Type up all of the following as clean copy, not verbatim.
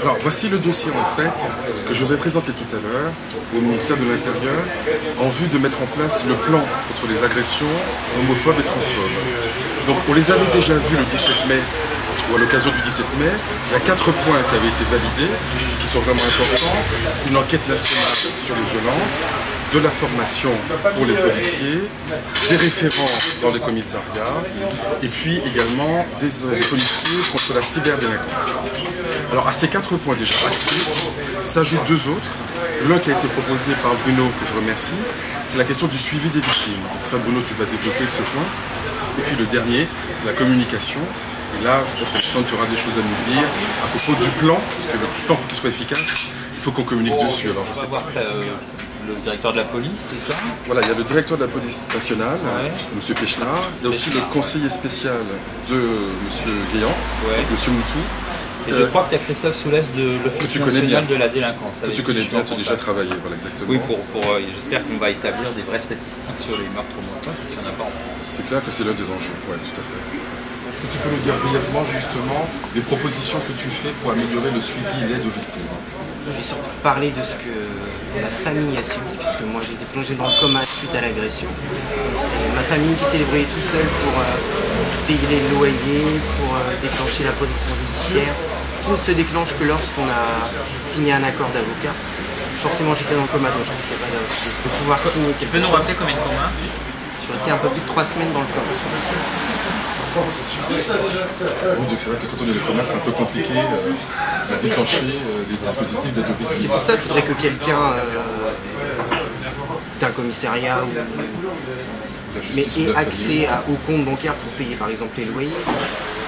Alors voici le dossier en fait que je vais présenter tout à l'heure au ministère de l'Intérieur en vue de mettre en place le plan contre les agressions homophobes et transphobes. Donc on les avait déjà vus le 17 mai ou à l'occasion du 17 mai. Il y a 4 points qui avaient été validés, qui sont vraiment importants. Une enquête nationale sur les violences, de la formation pour les policiers, des référents dans les commissariats et puis également des policiers contre la cyberdélinquance. Alors à ces 4 points déjà actés, s'ajoutent 2 autres. L'un qui a été proposé par Bruno, que je remercie, c'est la question du suivi des victimes. Donc ça, Bruno, tu vas développer ce point. Et puis le dernier, c'est la communication. Et là, je pense que Alexandre, tu auras des choses à nous dire à propos du plan, parce que le plan, pour qu'il soit efficace, il faut qu'on communique dessus. Alors je sais pas. Le directeur de la police, c'est ça? Voilà, il y a le directeur de la police nationale, ouais. M. Pechnard. Il y a aussi le conseiller spécial de M. Guéant, ouais. M. Moutou. Et je crois que tu as Christophe Soulès de l'Office national de la délinquance. Que tu connais bien, tu as déjà travaillé, voilà, exactement. Oui, j'espère qu'on va établir des vraies statistiques sur les meurtres homophobes, parce qu'il n'y en a pas en France. C'est clair que c'est l'un des enjeux, oui, tout à fait. Est-ce que tu peux nous dire brièvement, justement, les propositions que tu fais pour améliorer le suivi et l'aide aux victimes? Je vais surtout parler de ce que ma famille a subi, puisque moi j'ai été plongé dans le coma suite à l'agression. Donc c'est ma famille qui s'est débrouillée tout seule pour payer les loyers, pour déclencher la protection judiciaire, qui ne se déclenche que lorsqu'on a signé un accord d'avocat. Forcément j'étais dans le coma, donc je risquais pas de pouvoir signer quelque chose. Tu peux nous rappeler combien de comas? Je suis resté un peu plus de 3 semaines dans le coma. Oui, donc c'est vrai que quand on est au coma, c'est un peu compliqué à déclencher les dispositifs d'aide aux victimes. C'est pour ça qu'il faudrait que quelqu'un d'un commissariat ait accès au compte bancaire pour payer par exemple les loyers,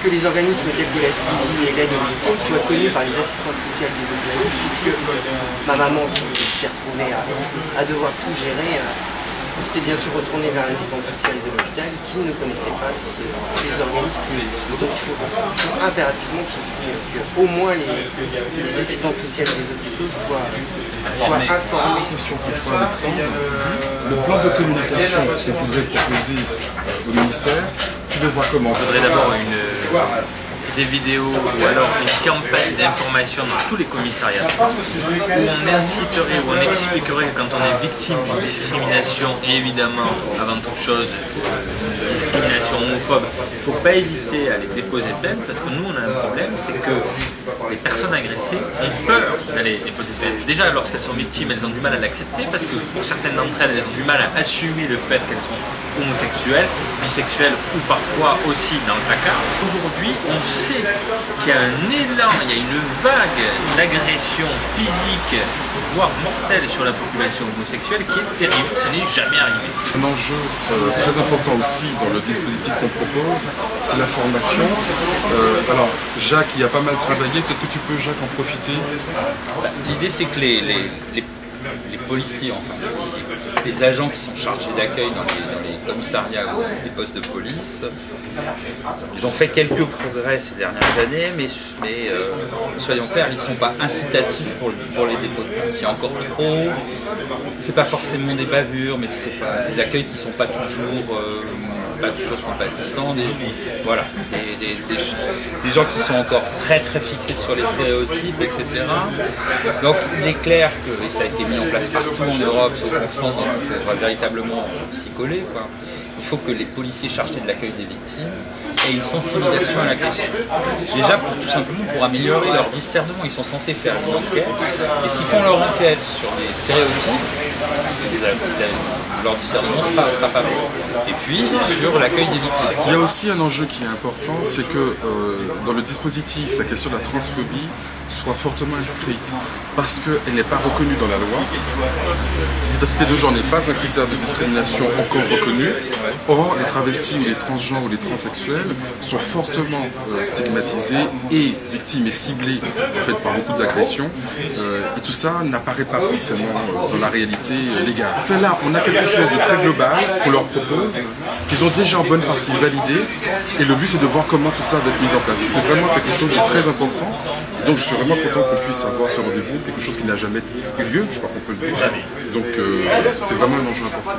que les organismes tels que la CIVI et l'aide aux victimes soient connus par les assistantes sociales des hôpitaux, puisque ma maman qui s'est retrouvée à devoir tout gérer, s'est bien sûr retournée vers l'assistante sociale de l'hôpital qui ne connaissait pas ces organismes. Donc il faut impérativement qu'au moins les assistantes sociales des hôpitaux soient informées. Question pour toi, Alexandre. Le plan de communication qu'on voudrait proposer au ministère, tu le vois comment? Je voudrais d'abord des vidéos ou alors une campagne d'information dans tous les commissariats où on inciterait, où on expliquerait que quand on est victime d'une discrimination, et évidemment avant toute chose discrimination homophobe, il ne faut pas hésiter à aller déposer plainte, parce que nous on a un problème, c'est que les personnes agressées ont peur d'aller déposer plainte. Déjà lorsqu'elles sont victimes, elles ont du mal à l'accepter, parce que pour certaines d'entre elles, elles ont du mal à assumer le fait qu'elles sont homosexuelles, bisexuelles ou parfois aussi dans le placard. Aujourd'hui, on sait qu'il y a un élan, il y a une vague d'agression physique, voire mortelle sur la population homosexuelle qui est terrible. Ce n'est jamais arrivé. Un enjeu très important aussi dans le dispositif qu'on propose, c'est la formation. Alors, Jacques y a pas mal travaillé, peut-être que tu peux, Jacques, en profiter. L'idée, c'est que les policiers, enfin, les agents qui sont chargés d'accueil dans les commissariats ou les postes de police, ils ont fait quelques progrès ces dernières années, mais soyons clairs, ils ne sont pas incitatifs pour les dépôts de plainte. Il y a encore trop, c'est pas forcément des bavures, mais c'est des accueils qui ne sont pas toujours compatissants, des gens qui sont encore très très fixés sur les stéréotypes, etc. Donc il est clair que, et ça a été mis en place partout en Europe, sauf en France, donc il faudra véritablement s'y coller, quoi. Il faut que les policiers chargés de l'accueil des victimes aient une sensibilisation à la question. Déjà, tout simplement pour améliorer leur discernement. Ils sont censés faire une enquête, et s'ils font leur enquête sur des stéréotypes, leur discernement sera pas bon. Et puis, sur l'accueil des victimes. Il y a aussi un enjeu qui est important, c'est que dans le dispositif, la question de la transphobie soit fortement inscrite, parce qu'elle n'est pas reconnue dans la loi. L'identité de genre n'est pas un critère de discrimination encore reconnu. Or, les travestis ou les transgenres ou les transsexuels sont fortement stigmatisés et victimes et ciblés en fait, par beaucoup d'agressions. Et tout ça n'apparaît pas forcément dans la réalité légale. Enfin là, on a quelque chose de très global qu'on leur propose, qu'ils ont déjà en bonne partie validé. Et le but, c'est de voir comment tout ça va être mis en place. C'est vraiment quelque chose de très important. Donc je suis vraiment content qu'on puisse avoir ce rendez-vous, quelque chose qui n'a jamais eu lieu, je crois qu'on peut le dire. Donc c'est vraiment un enjeu important.